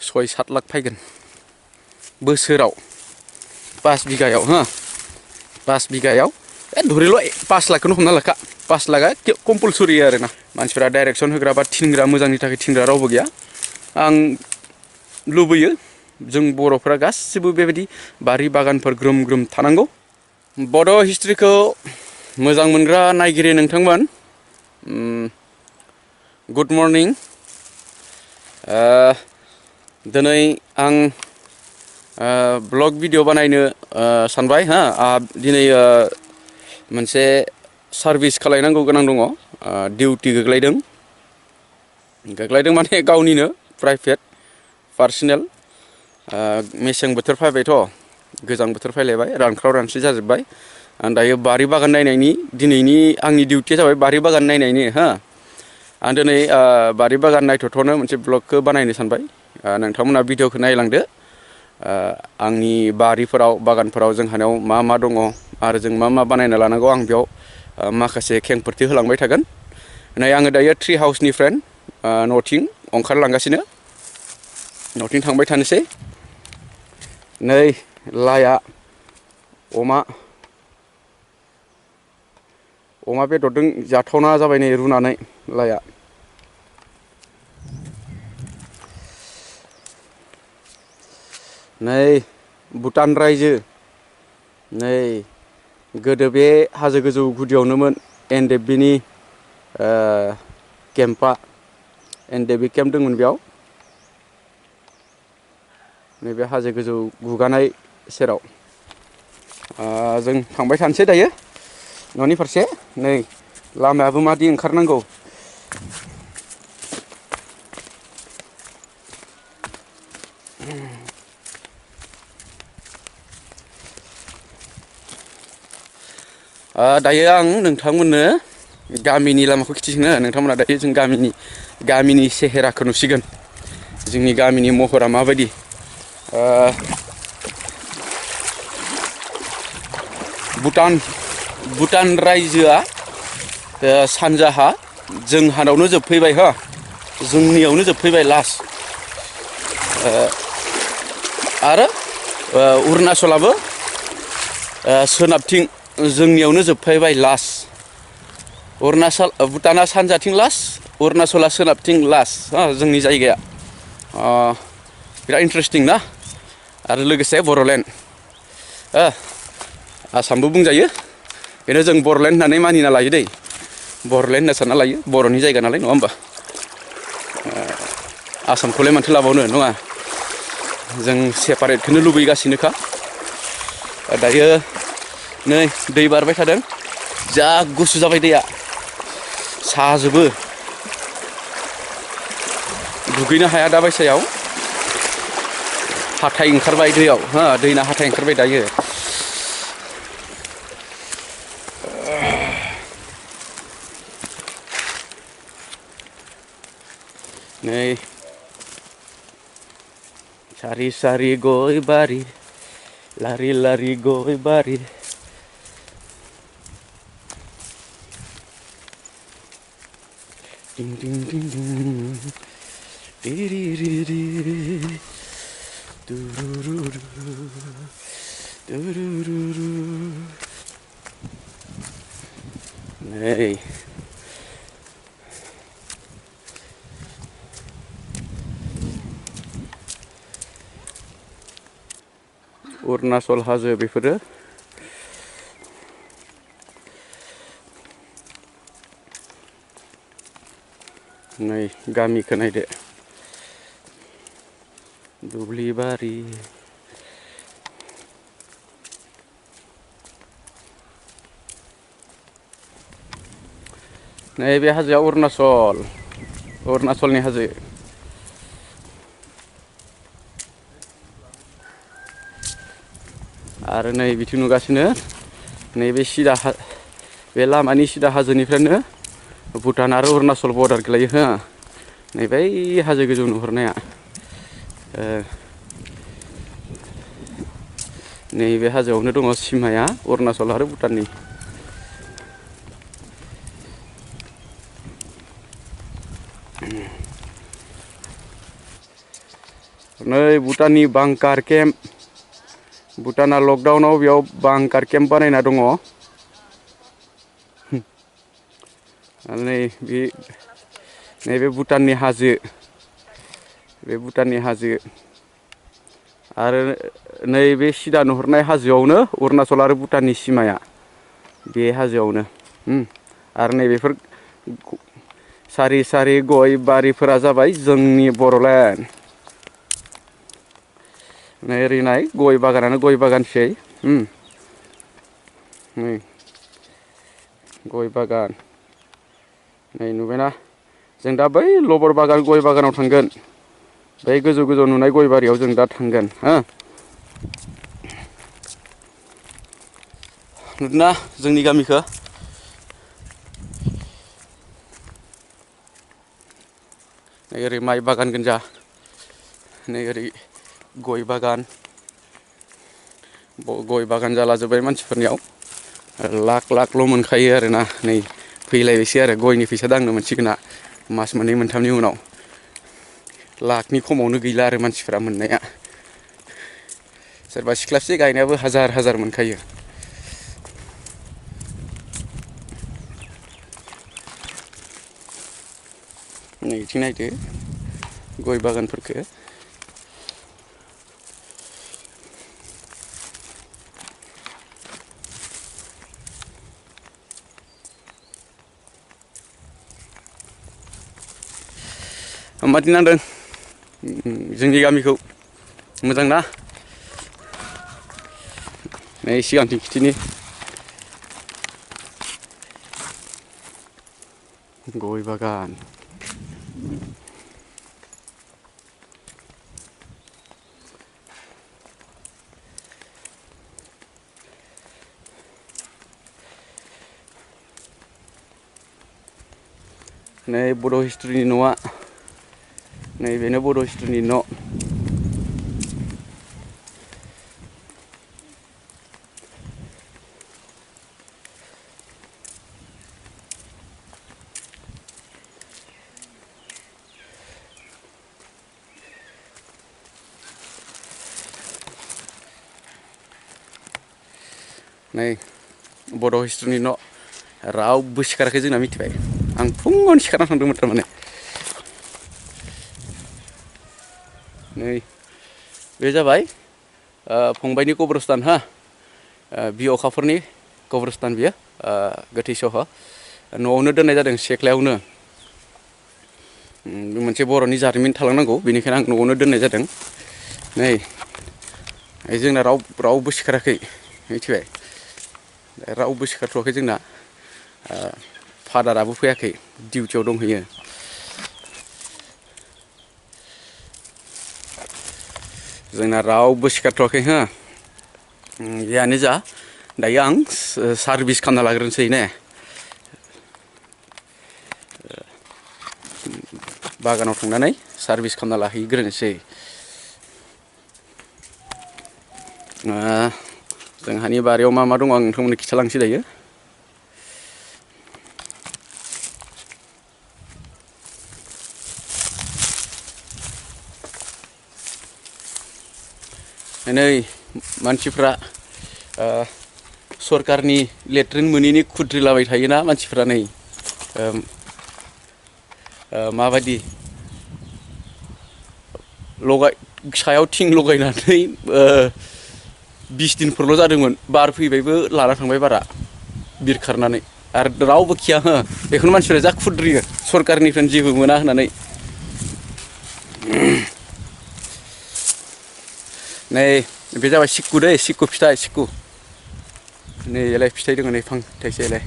6-7 लाख फैगोन बोसोराव 5 बिगायाव हो 5 बिगायाव धरिल' 5 लाखखौनो हमना लाखा 5 लाखा कम्पालसरि आरोना मानसिफ्रा डाइरेक्सन होग्रा बा थिनग्रा मोजांनि थाखाय थिनग्रा रावबो गैया आं लुबैयो जों बर'फ्रा गासिबो बेबायदि बारि बागानफोर ग्रोम ग्रोम थानांगौ बड' हिस्ट्रिखौ मोजां मोनग्रा नायगिरि नोंथांमोन गुड मर्निं दिनै आं ब्लग भिडिअ बानायनो सानबाय हा दिनै मोनसे सार्भिस खालायनांगौ गोनां दङ डिउटि गोग्लैदों माने गावनिनो प्राइभेट पार्सनेल मेसें बोथोर फैबायथ' गोजां बोथोर फैलायबाय रानख्राव रानस्रि जाजोब्बाय आं दायो बारि बागान नायनायनि दिनैनि आंनि डिउटिया जाबाय बारि बागान नायनायनि हा आं दिनै बारि बागान नायथ'नो मोनसे ब्लगखौ बानायनो सानबाय नोंथांमोना भिडिअखौ नायलांदो आंनि बारिफोराव बागानफोराव जोंहानाव मा मा दङ आरो जों मा मा बानायना लानांगौ आं बेयाव माखासे खेंफोरथि होलांबाय थागोन नै आङो दायो ट्रि हाउसनिफ्राय न'थिं ओंखारलांगासिनो न'थिं थांबाय थानोसै नै लाया अमा बेदरजों जाथावना जाबाय नै रुनानै लाया नै भुटान रायजो नै गोदो बे हाजो गोजौ गुदियावनोमोन एनडेबबिनि केम्पआ एनडेबबि केम्प दंमोन बेयाव नैबे हाजो गोजौ गुगानाय सेराव जों थांबाय थानोसै दायो न'नि फारसे नै लामायाबो मादि ओंखारनांगौ दायो आं नोंथांमोननो गामिनि लामाखौ खिथिसिनो नोंथांमोना दायो जों गामिनि सेहेराखौ नुसिगोन जोंनि गामिनि महरा माबायदि भुटान रायजोआ सानजाहा जोंहानावनो जोबफैबाय हो जोंनियावनो जोबफैबाय लास्ट आरो अरुणाचलाबो सोनाबथिं जोंनियावनो जोबफैबाय लास्ट भुटाना सानजाथिं लास्ट अरुणाचला सोनाबथिं लास्ट जोंनि जायगाया बिराद इन्टारेस्टिं ना आरो लोगोसे बर'लेण्ड आसामबो बुंजायो बेनो जों बर'लेण्ड होननानै मानिना लायो दै बर'लेण्ड होनना सानना लायो बर'नि जायगा नालाय नङा होमबा आसामखौलाय माथो लाबावनो नङा जों सेपारेटखौनो लुबैगासिनोखा दायो नै दै बारबाय थादों जा गुसु जाबाय दैया साजोबो दुगैनो हाया दा बायसायाव हाथाय ओंखारबाय दैयाव दैना हाथाय ओंखारबाय दायो नै सारि सारि गय बारि लारि लारि गय बारि Ding ding ding ding, dee dee dee dee, doo doo doo doo, doo doo doo doo. Hey. Arunachal हाजो बेफोरो नै गामिखौ नायदो दुब्लि बारि नै बे हाजोआ अरुणाचलनि हाजो आरो नै बिथिं नुगासिनो नैबे सिदा बे लामानि सिदा हाजोनिफ्रायनो भुटान आरो अरुणाचल बर्डार गोलैयो हो नै बै हाजो गोजौ नुहुरनाया नैबे हाजोआवनो दङ सिमाया अरुणाचल आरो भुटाननि नै भुटाननि बांकार केम्प भुटाना लकडाउनाव बेयाव बांकार केम्प बानायना दङ नैबे भुटाननि हाजो बे भुटाननि हाजो आरो नैबे सिदा नुहुरनाय हाजोआवनो अरुणाचल आरो भुटाननि सिमाया बे हाजोआवनो आरो नैबेफोर सारि सारि गय बारिफोरा जाबाय जोंनि बर'लेण्ड नै ओरै नाय गय बागानानो गय बागानसै नै गय बागान नै नुबायना जों दा बै लबर बागान गय बागानाव थांगोन बै गोजौ गोजौ नुनाय गय बारियाव जों दा थांगोन हो नुदोंना जोंनि गामिखौ नै ओरै माइ बागान गोनजा नै ओरै गय बागान जालाजोब्बाय मानसिफोरनियाव लाख लाखल' मोनखायो आरोना नै फैलायबायसै आरो गयनि फैसा दांनो मोनसिगोना मास मोननै मोनथामनि उनाव लाखनि खमावनो गैला आरो मानसिफोरा मोननाया सोरबा सिख्लाबसे गायनायाबो हाजार हाजार मोनखायो नैथिं नायदो गय बागानफोरखौ माबादि नांदों जोंनि गामिखौ मोजां ना नै सिगांथिं खिथिनि गय बागान नै बड' हिस्ट्रिनि न'आ नैबेनो बड' हिस्ट्रिनि न' नै बड' हिस्ट्रिनि न' रावबो सिखाराखै जोंना मिथिबाय आं फुङावनो सिखारना थांदोंमोन थारमाने नै बे जाबाय फंबायनि कब्रस्तान हा बि अखाफोरनि कब्रस्तान बियो गोथै सह न'आवनो दोननाय जादों सेख्लायावनो मोनसे बर'नि जारिमिन थालांनांगौ बेनिखायनो आं न'आवनो दोननाय जादों नै जोंना रावबो सिखाराखै मिथिबाय रावबो सिखारथ'वाखै जोंना फादाराबो फैयाखै डिउटियाव दंहैयो जोंना रावबो सिखारथ'वाखै हो जियानो जा दायो आं सार्भिस खालामना लाग्रोनोसै ने बागानाव थांनानै सार्भिस खालामना लाहैग्रोनोसै जोंहानि बारियाव मा मा दङ आं नोंथांमोननो खिथालांसै दायो नै मानसिफ्रा सरकारनि लेट्रिन मोनैनि खुद्रिलाबाय थायोना मानसिफ्रा नै माबायदि सायाव थिं लगायनानै 20 दिनफोरल' जादोंमोन बार फैबायबो लाना थांबाय बारा बिरखारनानै आरो रावबो खिया हो बेखौनो मानसिफ्रा जा खुद्रियो सरकारनिफ्राय जेबो मोना होननानै नै बे जाबाय सिक्कु दै सिक्कु फिथाइ सिक्कु नै एलाय फिथाइ दङ नै थाइसे एलाय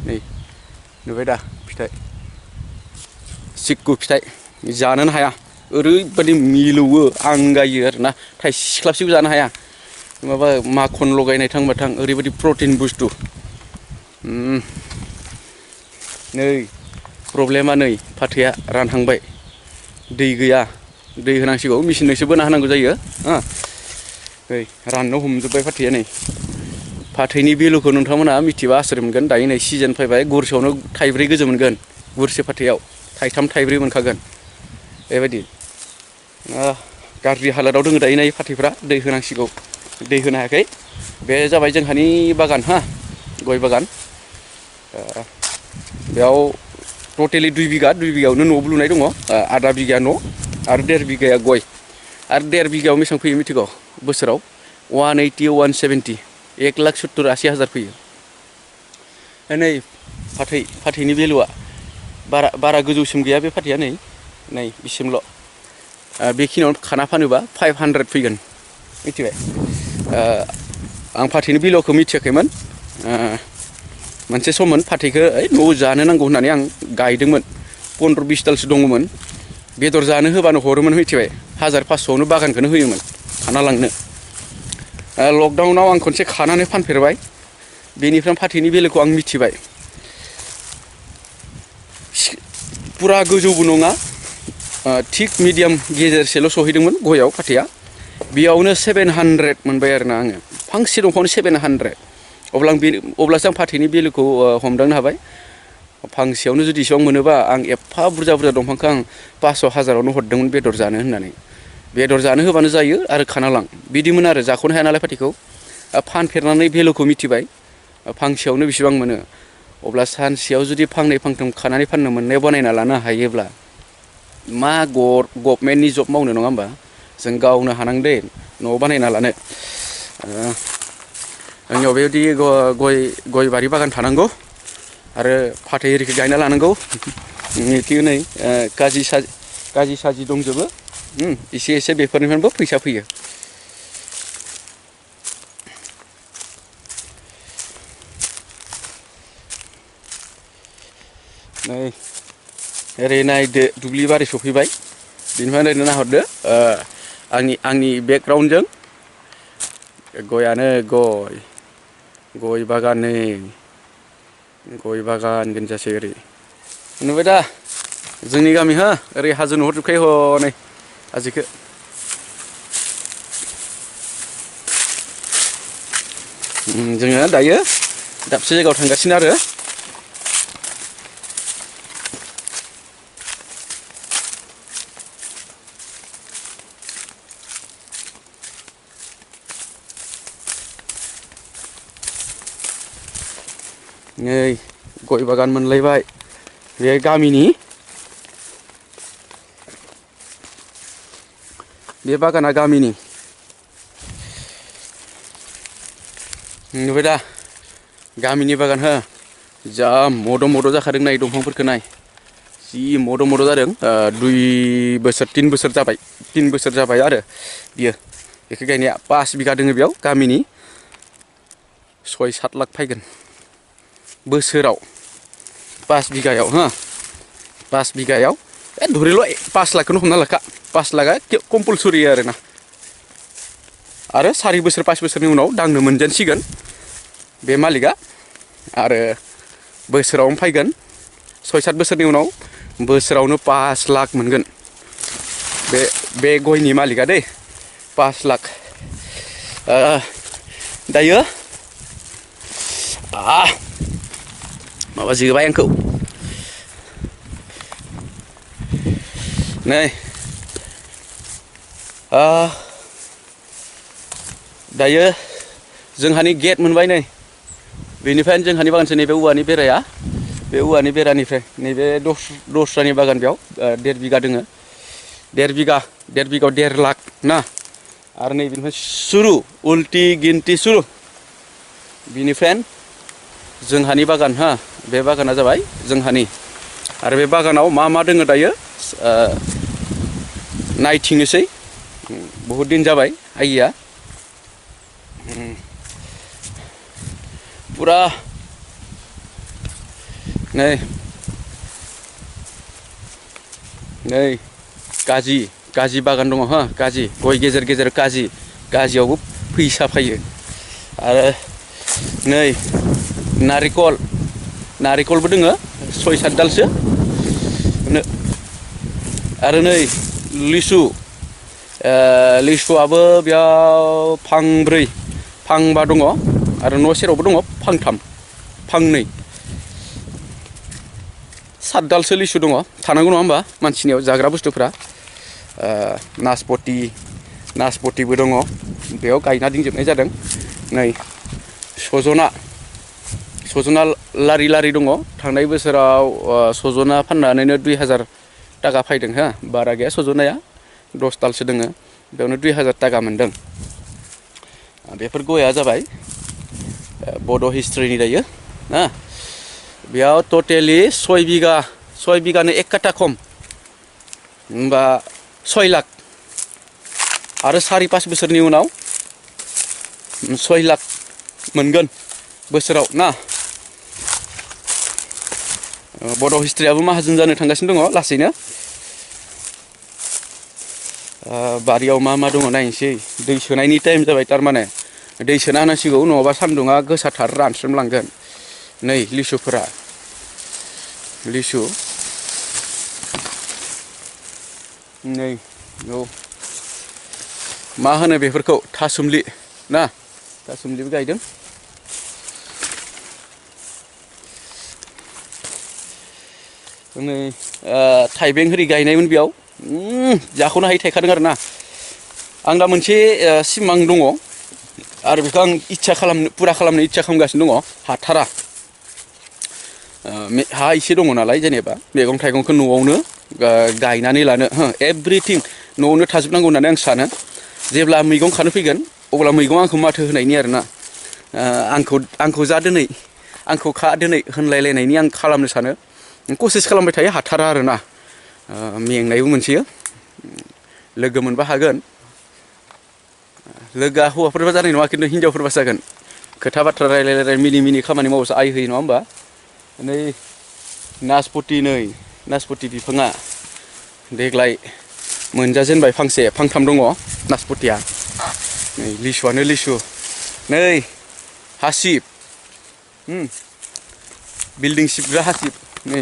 नै नुबाय दा फिथाइ सिक्कु फिथाइ जानोनो हाया ओरैबायदि मिलौवो आंगायो आरोना थाइसे सिख्लाबसेबो जानो हाया माबा माखन लगायनाय थांबाथां ओरैबायदि प्रटिन बुस्थु नै प्रब्लेमा नै फाथैया रानहांबाय दै गैया दै होनांसिगौ मेचिनजोंसो बोना होनांगौ जायो नै राननो हमजोब्बाय फाथैया नै फाथैनि भेलुखौ नोंथांमोना मिथिबा आसुरित मोनगोन दायो नै सिजोन फैबाय गुरसेयावनो थाइब्रै गोजो मोनगोन गुरसे फाथैयाव थाइथाम थाइब्रै मोनखागोन बेबायदि गाज्रि हालोदाव दङ दायो नै फाथैफ्रा दै होनांसिगौ दै होनो हायाखै बे जाबाय जोंहानि बागान हा गय बागान बेयाव टटेलि 2 बिगायावनो न'बो लुनाय दङ आधा बिगा न' आरो 1.5 बिगाया गय आरो 1.5 बिगायाव बेसेबां फैयो मिथिगौ बोसोराव 180 170 1,70,000 फैयो नै फाथैनि भेलुआ बारा गोजौसिम गैया बे फाथैया नै बिसिमल' बेखिनियावनो खाना फानोबा 500 फैगोन मिथिबाय आं फाथैनि भेलुखौ मिथियाखैमोन मोनसे सममोन फाथैखौ न'आव जानो नांगौ होननानै आं गायदोंमोन 15-20 दालसो दङमोन बेदर जानो होबानो हरोमोन मिथिबाय 1,500आवनो बागानखौनो होयोमोन खाना लांनो लकडाउनाव आं खनसे खानानै फानफेरबाय बेनिफ्राय फाथैनि भेलुखौ आं मिथिबाय पुरा गोजौबो नङा थिक मिडियाम गेजेरसेल' सहैदोंमोन गयाव फाथैया बेयावनो 700 मोनबाय आरोना आङो फांसे दंफांआवनो 700 अब्लासो आं फाथैनि भेलुखौ हमदांनो हाबाय फांसेयावनो जुदि इसेबां मोनोबा आं एफा बुरजा दंफांखौ आं 500,000आवनो हरदोंमोन बेदर जानो होननानै बेदर जानो होबानो जायो आरो खाना लां बिदिमोन आरो जाख'नो हाया नालाय फाथैखौ फानफेरनानै भेलुखौ मिथिबाय फांसेयावनो बेसेबां मोनो अब्ला सानसेयाव जुदि फांनै फांथाम खानानै फाननो मोननाय बानायना लानो हायोब्ला मा गभर्नमेन्टनि जब मावनो नङा होमबा जों गावनो हानांगौ दे न'आव बानायना लानो आंनियाव बेबायदि गय बारि बागान थानांगौ आरो फाथै एरिखौ गायना लानांगौ नै काजि साजि दंजोबो एसे बेफोरनिफ्रायबो फैसा फैयो नै ओरै नायदो दुब्लि बारि सफैबाय बेनिफ्राय ओरैनो नाहरदो आंनि बेकग्राउन्डजों गयानो गय बागान नै गय बागान गोनजासै ओरै नुबाय दा जोंनि गामि हा ओरै हाजो नुहुरजोबखायो हनै हाजोखौ जोङो दायो दाबसे जायगायाव थांगासिनो आरो नै गय बागान मोनलायबाय बे गामिनि बे बागाना गामिनि नुबाय दा गामिनि बागान हो जा मद' जाखादों नाय दंफांफोरखौ नाय जि मद' जादों 2 बोसोर 3 बोसोर जाबाय 3 बोसोर जाबाय आरो बियो बेखौ गायनाया 5 बिगा दङ बेयाव गामिनि 6-7 लाख फैगोन बोसोराव 5 बिगायाव हो 5 बिगायाव धरिल' 5 लाखखौनो हमना लाखा 5 लाखा कम्पालसरि आरोना आरो 4 बोसोर 5 बोसोरनि उनाव दांनो मोनजेनसिगोन बे मालिकआ आरो बोसोरावनो फैगोन 6-7 बोसोरनि उनाव बोसोरावनो 5 लाख मोनगोन बे गयनि मालिकआ दै 5 लाख दायो माबा जोबाय आंखौ नै दायो जोंहानि गेट मोनबाय नै बेनिफ्रायनो जोंहानि बागानसो नैबे औवानि बेराया बे औवानि बेरानिफ्राय नैबे दस्रानि बागान बेयाव 1.5 बिगा दोङो 1.5 बिगायाव 1.5 लाख ना आरो नै बेनिफ्राय सुरु उल्टी गिनती सुरु बिनिफ्राय जोंहानि बागान हा बे बागाना जाबाय जोंहानि आरो बे बागानाव मा दोङो दायो नायथिंनोसै बहुद दिन जाबाय आइया पुरा नै काजि बागान दङ हा काजि गय गेजेर काजियावबो फैसा फैयो आरो नै नारिकलबो दोङो 6-7 दालसो आरो नै लिसुआबो बेयाव फांबा दङ आरो न' सेरावबो दङ फांनै 7 दालसो लिसु दङ थानांगौ नङा होमबा मानसिनियाव जाग्रा बुस्थुफ्रा नासपति नासपतिबो दङ बेयाव गायना दोनजोबनाय जादों नै सजना लारि लारि दङ थांनाय बोसोराव सजना फाननानैनो 2000 थाखा फैदों हा बारा गैया सजनाया 10 दालसो दोङो बेयावनो 2000 थाखा मोनदों बेफोर गया जाबाय बड' हिस्ट्रिनि दायो ना बेयाव टटेलि 6 बिगानो 1 काटा खम होमबा 6 लाख आरो 4-5 बोसोरनि उनाव 6 लाख मोनगोन बोसोराव ना बड' हिस्ट्रियाबो माहाजोन जानो थांगासिनो दङ लासैनो बारियाव मा दङ नायनोसै दै सोनायनि टाइम जाबाय थारमाने दै सोना होनांसिगौ नङाबा सान्दुङा गोसाथार रानस्रोमलांगोन नै लिसुफोरा लिसु नै औ मा होनो बेफोरखौ थासुमलि ना थासुमलिबो गायदों नै थाइबें हेरि गायनायमोन बेयाव जाख'नो हायै थायखादों आरो ना आं दा मोनसे सिमां दङ आरो बेखौ आं पुरा खालामनो इच्ছা खालामगासिनो दङ हाथारा हा एसे दङ नालाय जेनेबा मैगं थाइगंखौ न'आवनो गायनानै लानो एभ्रिथिं न'आवनो थाजोबनांगौ होननानै आं सानो जेब्ला मैगं खानो फैगोन अब्ला मैगंआ आंखौ माथो होनायनि आरोना आंखौ जा दिनै आंखौ खा दिनै होनलायलायनायनि आं खालामनो सानो कसिस खालामबाय थायो हाथारा आरोना मेंनायबो मोनसोयो लोगो मोनबा हागोन लोगोआ हौवाफोरबा जानाय नङा खिन्थु हिनजावफोरबासो जागोन खोथा बाथ्रा रायलाय मिनि खामानि मावोसो आइ होयो नङा होमबा नै नासपति बिफाङा देग्लाय मोनजाजेनबाय फांथाम दङ नासपतिया नै लिसुआनो लिसु नै हासिब बिल्डिं सिबग्रा हासिब नै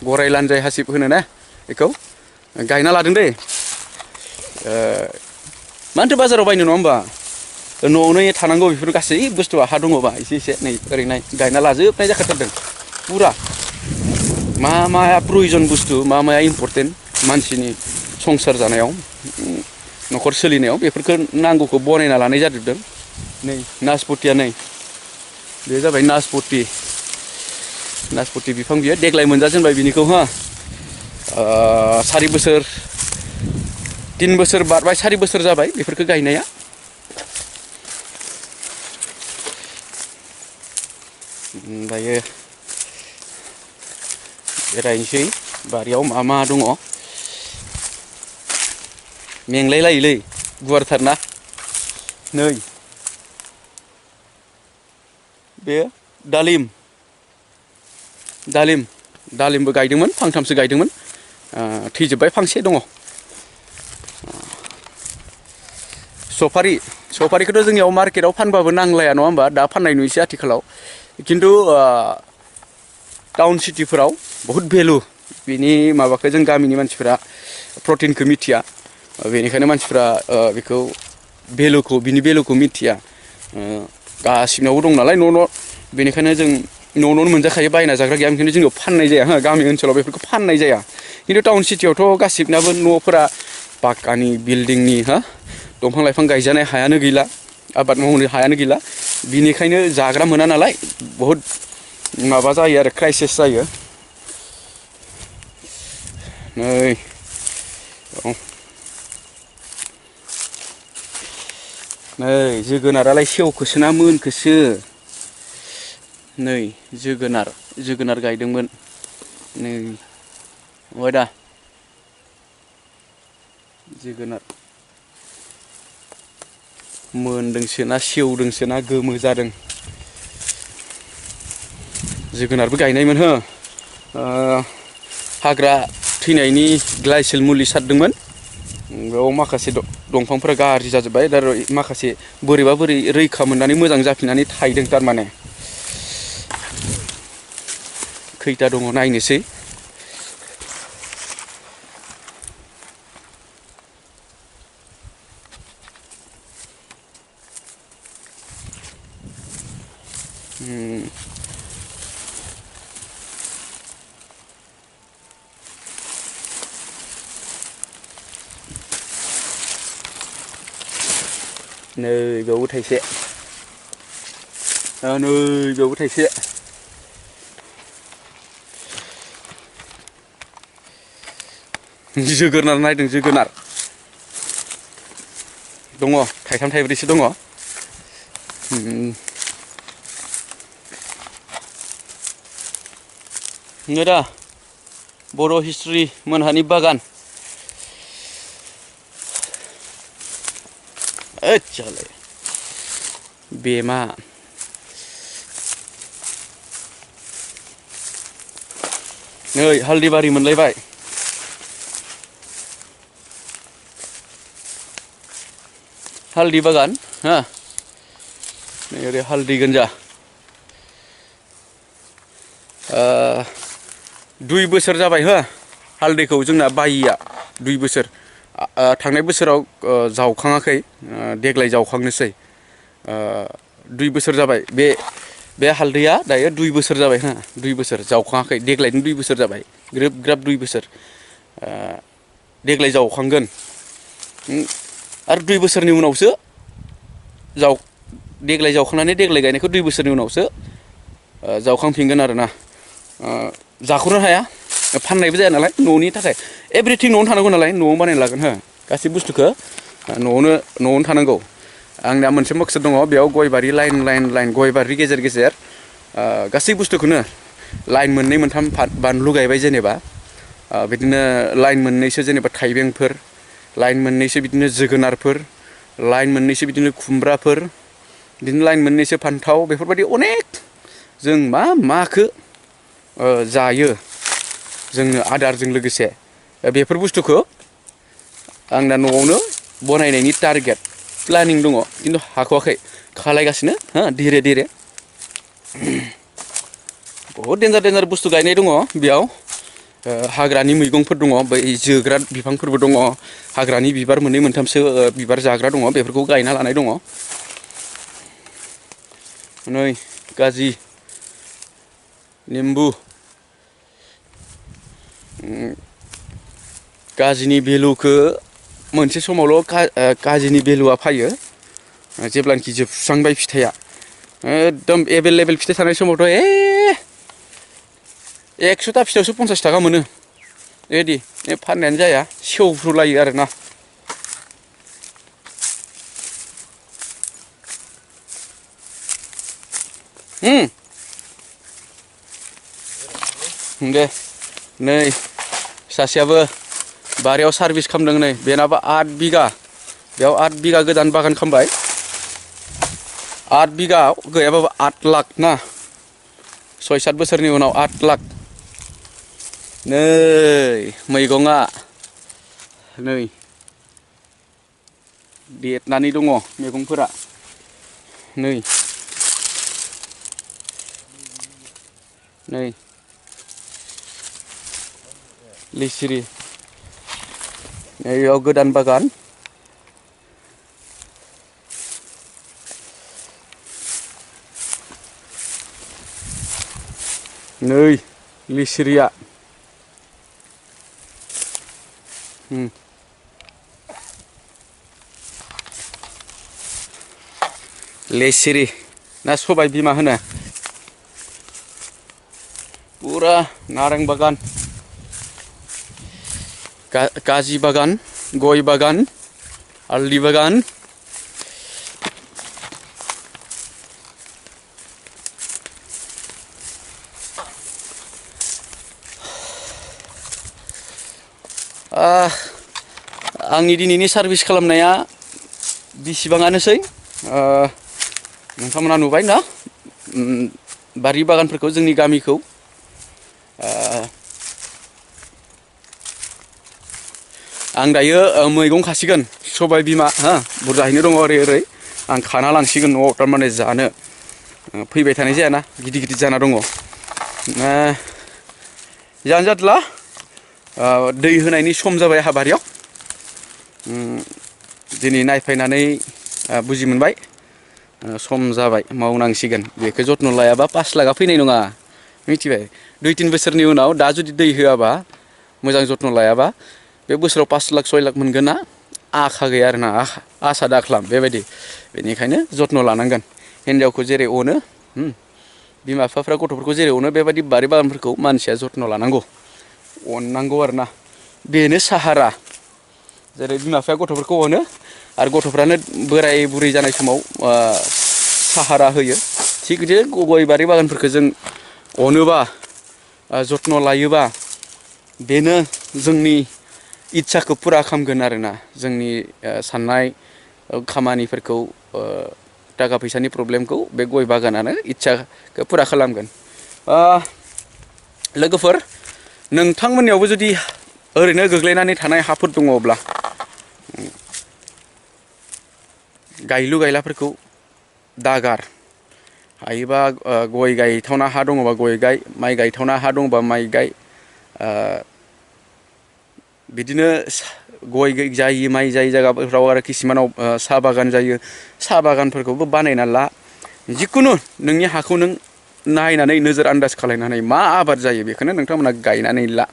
गराय लानजाय हासिब होनो ना बेखौ गायना लादों दै मानोथो बाजाराव बायनो नङा होमबा न'आवनो थानांगौ बेफोर गासै बुस्थुआ हा दङबा एसे नै ओरैनो गायना लाजोबनाय जाखाथारदों पुरा माया प्रयजन बुस्थु माया इम्पर्टेन्ट मानसिनि संसार जानायाव न'खर सोलिनायाव बेफोरखौ नांगौखौ बनायना लानाय जाजोबदों नै नासपतिया नै बे जाबाय नासपति बिफां बियो देग्लाय मोनजाजेनबाय बिनिखौ 3 बोसोर बारबाय 4 बोसोर जाबाय बेफोरखौ गायनाया दायो बेरायनोसै बारियाव मा दङ मेंलाय लायोलै गुवारथारना नै बे दालिमबो गायदोंमोन फांथामसो गायदोंमोन थैजोबबाय फांसे दङ सफारिखौथ' जोंनियाव मार्केटाव फानबाबो नांलाया नङा होमबा दा फाननाय नुयोसै आथिखालाव खिन्थु टाउन सिटिफोराव बहुद भेलु बिनि माबाखौ जों गामिनि मानसिफोरा प्रटिनखौ मिथिया बेनिखायनो मानसिफोरा बेखौ बिनि भेलुखौ मिथिया गासिनावबो दं नालाय न' बेनिखायनो जों न'आवनो मोनजाखायो बायना जाग्रा गैया ओंखायनो जोंनियाव फाननाय जाया गामि ओनसोलाव बेफोरखौ फाननाय जाया खिन्थु टाउन सिटियावथ' गासिबनाबो न'फोरा पाक्कानि बिल्डिंनि दंफां लाइफां गायजानाय हायानो गैला आबाद मावनो हायानो गैला बिनिखायनो जाग्रा मोना नालाय बहुद माबा जायो आरो क्राइसिस जायो नै जोगोनारालाय सेवखोसो ना मोनखोसो नै जोगोनार गायदोंमोन नै नुबाय दा जोगोनार मोनदोंसो ना सेवदोंसो ना गोमो जादों जोगोनारबो गायनायमोन हाग्रा थैनायनि ग्लाइसेल मुलि सारदोंमोन बेयाव माखासे दंफांफोरा गाज्रि जाजोब्बाय दा माखासे बोरै रैखा मोननानै मोजां जाफिननानै थायदों थारमाने खैथा दङ नायनोसै नै बेयावबो थाइसे नै बेयावबो थाइसे जोगोनार नायदों जोगोनार दङ थाइथाम थाइब्रैसो दङ नै दा बर' हिस्ट्रि मोनहानि बागान ओइचालाय बेमा नै हालदैबारि मोनलायबाय हालदै बागान हा नै ओरै हालदै गोनजा 2 बोसोर जाबाय हो हालदैखौ जोंना बायिया 2 बोसोर थांनाय बोसोराव जावखाङाखै देग्लाय जावखांनोसै 2 बोसोर जाबाय बे हालदैया दायो 2 बोसोर जाबाय हा 2 बोसोर जावखाङाखै देग्लायनो 2 बोसोर जाबाय ग्रोब ग्राब 2 बोसोर देग्लाय जावखांगोन आरो 2 बोसोरनि उनावसो देग्लाय जावखांनानै देग्लाय गायनायखौ 2 बोसोरनि उनावसो जावखांफिनगोन आरोना जाख'नो हाया फाननायबो जाया नालाय न'नि थाखाय एभ्रिथिं न'आवनो थानांगौ नालाय न'आवनो बानायना लागोन हो गासै बुस्थुखौ न'आवनो थानांगौ आंनिया मोनसे मकसद दङ बेयाव गय बारि लाइन गय बारि गेजेर गेजेर गासै बुस्थुखौनो लाइन 2 मोनथाम बानलु गायबाय जेनेबा बिदिनो लाइन 2सो जेनेबा थाइबेंफोर लाइन 2सो बिदिनो जोगोनारफोर लाइन 2सो बिदिनो खुमब्राफोर बिदिनो लाइन 2सो फान्थाव बेफोरबायदि अनेक जों माखो जायो जोंनो आदारजों लोगोसे बेफोर बुस्थुखौ आंना न'आवनो बनायनायनि टारगेट प्लानिं दङ खिन्थु हाख'वाखै खालायगासिनो हो धीरे धीरे बहुद डेन्जार बुस्थु गायनाय दङ बेयाव हाग्रानि मैगंफोर दङ बै जोग्रा बिफांफोरबो दङ हाग्रानि बिबार 2 मोनथामसो बिबार जाग्रा दङ बेफोरखौ गायना लानाय दङ नै गाजि निम्बु गाजिनि भेलुखौ मोनसे समावल' गाजिनि भेलुआ फैयो जेब्लानोखि जोबस्रांबाय फिथाइया एकदम एभेलेबेल फिथाइ थानाय समावथ' 100टा फिथाइयावसो 50 थाखा मोनो बेबायदि फाननायानो जाया सेवफ्रुलायो आरोना दे नै सासेयाबो बारियाव सार्भिस खालामदों नै बेनाबो 8 बिगा बेयाव 8 बिगा गोदान बागान खालामबाय 8 बिगा गैयाबाबो 8 लाख ना 6-7 बोसोरनि उनाव 8 लाख नै मैगङा नै देरनानै दङ मैगंफोरा नै लिसिरि नैयाव गोदान बागान नै लिसिरिया लेसिरि ना सबाय बिमा होनो पुरा नारें बागान काजि बागान गय बागान हालदै बागान आंनि दिनैनि सार्भिस खालामनाया बिसिबाङानोसै नोंथांमोना नुबाय ना बारि बागानफोरखौ जोंनि गामिखौ आं दायो मैगं खासिगोन सबाय बिमा हा बुरजायैनो दङ ओरै आं खाना लांसिगोन न'आव थारमाने जानो फैबाय थानाय जायाना गिदिर जाना दङ जानो जादला दै होनायनि सम जाबाय आंहा बारियाव दिनै नायफैनानै बुजि मोनबाय सम जाबाय मावनांसिगोन बेखौ जत्न लायाबा 5 लाखा फैनाय नङा मिथिबाय 2-3 बोसोरनि उनाव दा जुदि दै होआबा मोजां जत्न लायाबा बे बोसोराव 5 लाख 6 लाख मोनगोन ना आखा गैया आरोना आसा दाख्लाम बेबायदि बेनिखायनो जत्न लानांगोन हिन्जावखौ जेरै अनो बिमा बिफाफ्रा गथ'फोरखौ जेरै अनो बेबायदि बारि बागानफोरखौ मानसिया जत्न लानांगौ अननांगौ आरोना बेनो साहारा जेरै बिमा बिफाया गथ'फोरखौ अनो आरो गथ'फ्रानो बोराय बुरै जानाय समाव साहारा होयो थिग बिदिनो गय बारि बागानफोरखौ जों अनोबा जत्न लायोबा बेनो जोंनि इच्छाखौ पुरा खालामगोन आरोना जोंनि साननाय खामानिफोरखौ थाखा फैसानि प्रब्लेमखौ बे गय बागानानो इच्छाखौ पुरा खालामगोन लोगोफोर नोंथांमोननियावबो जुदि ओरैनो गोग्लैनानै थानाय हाफोर दङब्ला गायलु गायलाफोरखौ दागार हायोबा गय गायथावना हा दङबा गय गाय माइ गायथावना हा दङबा माइ गाय बिदिनो गय जायि माइ जायि जायगाफोराव आरो किसुमानाव साहा बागान जायो साहा बागानफोरखौबो बानायना ला जिकुनु नोंनि हाखौ नों नायनानै नोजोर आन्दाज खालायनानै मा आबाद जायो बेखौनो नोंथांमोना गायनानै ला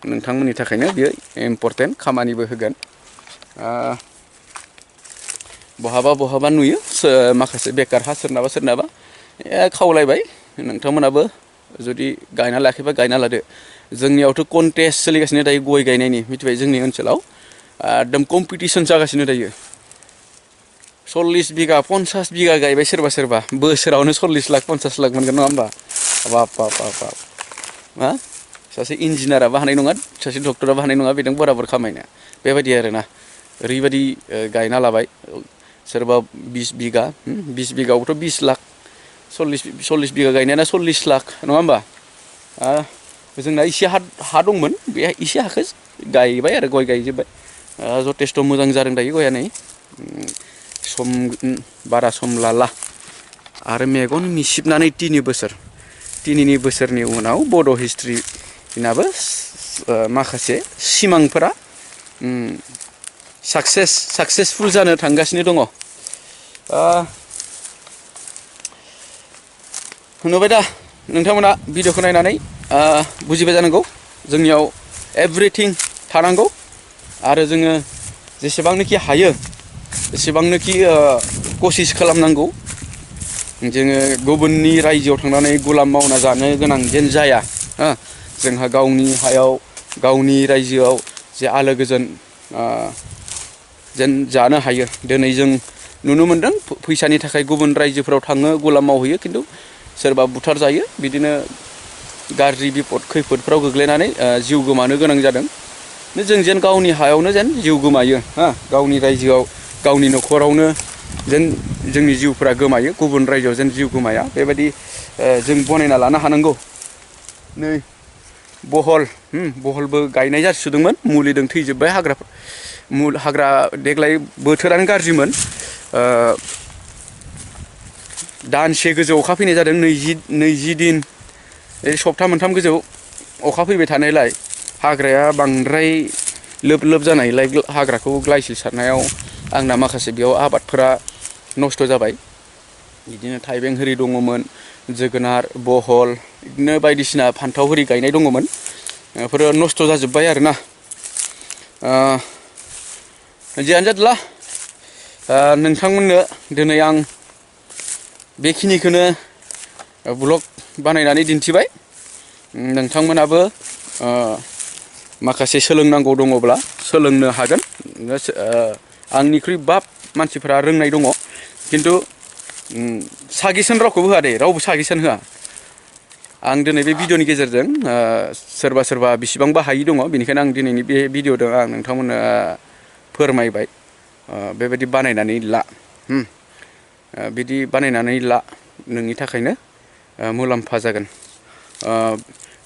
नोंथांमोननि थाखायनो बियो इम्परटेन्ट खामानिबो होगोन बहाबा बहाबा नुयो माखासे बेकार हा सोरनाबा खावलायबाय नोंथांमोनाबो जुदि गायना लायाखैबा गायना लादो जोंनियावथ' कन्टेस्ट सोलिगासिनो दायो गय गायनायनि मिथिबाय जोंनि ओनसोलाव एकदम कम्पिटिसन जागासिनो दायो 40 बिगा 50 बिगा गायबाय सोरबा बोसोरावनो 40 लाख 50 लाख मोनगोन नङा होमबा बाप मा सासे इन्जिनियाराबो हानाय नङा सासे डक्टराबो हानाय नङा बेजों बराबर खामायनो बेबायदि आरोना ओरैबायदि गायना लाबाय सोरबा 20 बिगा 20 बिगायावथ' 20 लाख 40 बिगा गायनायाना 40 लाख नङा होमबा जोंना इसे हा दंमोन बे इसे हाखौ गायबाय आरो गय गायजोब्बाय जथेस्थ' मोजां जादों दायो गया नै बारा सम लाला आरो मेगन मिसिबनानै 3 बोसोरनि उनाव बड' हिस्ट्रिनाबो माखासे सिमांफोरा साक्सेसफुल जानो थांगासिनो दङ नुबाय दा नोंथांमोना भिडिअखौ नायनानै बुजिबाय जानांगौ जोंनियाव एभ्रिथिं थानांगौ आरो जोङो जेसेबांनोखि हायो एसेबांनोखि कसिस खालामनांगौ जोङो गुबुननि रायजोआव थांनानै गुलाम मावना जानो गोनां जेन जाया जोंहा गावनि हायाव गावनि रायजोआव जे आलो गोजोन जेन जानो हायो दिनै जों नुनो मोनदों फैसानि थाखाय गुबुन रायजोफोराव थाङो गुलाम मावहैयो खिन्थु सोरबा बुथार जायो बिदिनो गाज्रि बिपद खैफोदफ्राव गोग्लैनानै जिउ गोमानो गोनां जादों जों जेन गावनि हायावनो जेन जिउ गोमायो गावनि रायजोआव गावनि न'खरावनो जेन जोंनि जिउफोरा गोमायो गुबुन रायजोआव जेन जिउ गोमाया बेबायदि जों बनायना लानो हानांगौ नै बहलबो गायनाय जासोदोंमोन मुलिजों थैजोब्बाय हाग्रा देग्लाय बोथोरानो गाज्रिमोन दानसे गोजौ अखा फैनाय जादों 20 दिन सप्ता मोनथाम गोजौ अखा फैबाय थानायलाय हाग्राया बांद्राय लोब जानायलाय हाग्राखौ ग्लायसिल सारनायाव आंना माखासे बेयाव आबादफोरा नस्थ' जाबाय बिदिनो थाइबें होरि दङमोन जोगोनार बहल बिदिनो बायदिसिना फान्थाव होरि गायनाय दङमोन बेफोरो नस्थ' जाजोब्बाय आरोना जियानो जादोला नोंथांमोननो दिनै आं बेखिनिखौनो ब्लग बानायनानै दिन्थिबाय नोंथांमोनाबो माखासे सोलोंनांगौ दङब्ला सोलोंनो हागोन आंनिख्रुइ बाब मानसिफोरा रोंनाय दङ खिन्थु साजेसन रावखौबो होआ दे रावबो साजेसन होआ आं दिनै बे भिडिअनि गेजेरजों सोरबा बेसेबांबा हायि दङ बेनिखायनो आं दिनैनि बे भिडिअजों आं नोंथांमोननो फोरमायबाय बेबायदि बानायनानै ला बिदि बानायनानै ला नोंनि थाखायनो मुलाम्फा जागोन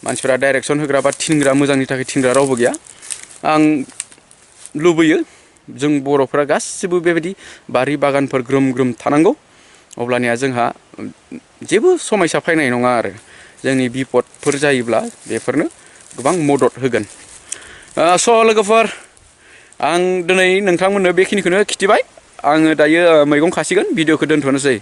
मानसिफोरा डाइरेक्सन होग्रा बा थिनग्रा मोजांनि थाखाय थिनग्रा रावबो गैया आं लुबैयो जों बर'फ्रा गासिबो बेबायदि बारि बागानफोर ग्रोम थानांगौ अब्लानिया जोंहा जेबो समस्या फैनाय नङा आरो जोंनि बिपदफोर जायोब्ला बेफोरनो गोबां मदद होगोन स' लोगोफोर आं दिनै नोंथांमोननो बेखिनिखौनो खिथिबाय आङो दायो मैगं खासिगोन भिडिअखौ दोनथ'नोसै